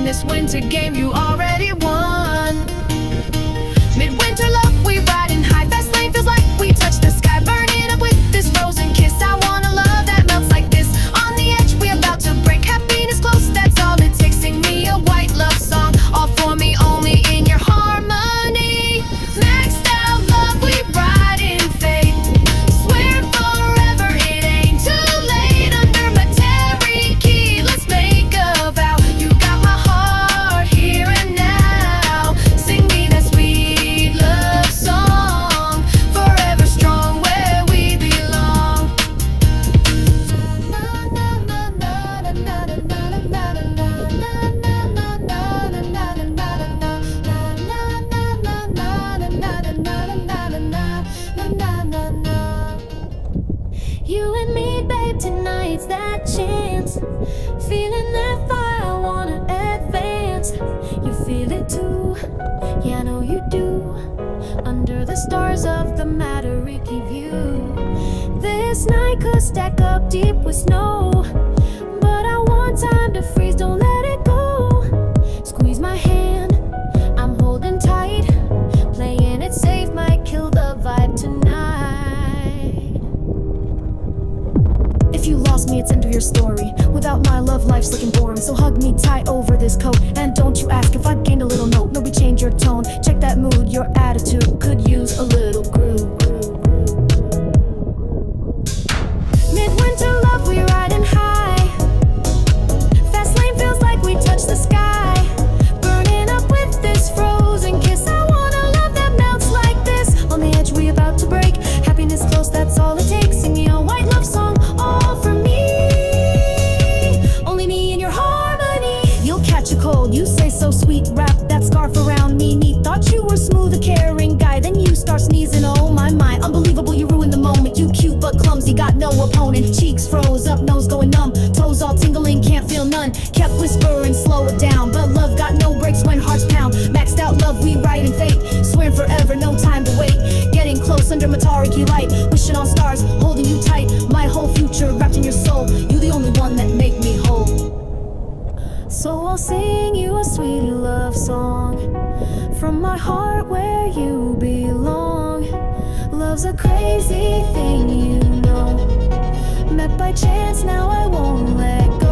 this winter game you already won. Midwinter love, we riding high, fast lane feels like we touch the sky. Burning up with this frozen kiss, I wanna love that melts like this. On the edge, we about to break, happiness close, that's all it takes. Sing me a white love song, all for me, only in your harmony. Maxed out love, we ride in faith, swear forever, it ain't too late. Under my tarot key, let's make a vow. You got my heart here and now. Sing me that sweet love song, forever strong where we belong. You and me, babe, tonight's that chance. Feeling that fire, I wanna advance. You feel it too, yeah, I know you do. Under the stars of the Matariki view, this night could stack up deep with snow, but I want time to freeze, don't let it go. Squeeze my hand, I'm holding tight. Playing it safe might kill the vibe tonight. If you lost me, it's end of your story. Without my love, life's looking boring. So hug me tight over this coat, and don't you ask if I've gained a little note. Maybe change your tone, check that mood, your attitude could use a little groove. Midwinter love, we riding high, fast lane feels like we touch the sky. Burning up with this frozen kiss, I wanna love that melts like this. On the edge, we about to break, happiness close, that's all it takes. Sing me a white love song, all for me, only me in your harmony. You'll catch a cold, you say so sweet, wrap that scarf around me neat. Thought you were smooth, a caring guy, then you start sneezing, oh my, unbelievable, you ruined the moment. You cute but clumsy, got no opponent. Cheeks froze up, nose going numb, toes all tingling, can't feel none. Kept whispering, slow it down, but love got no breaks when hearts pound. Maxed out love, we ride in fate, swearing forever, no time to wait. Getting close under Matariki light, wishing on stars, holding you tight. My whole future wrapped in your soul, you the only one that make me whole. So I'll sing you a sweet love song, from my heart where you belong. Love's a crazy thing, you know, met by chance, now I won't let go.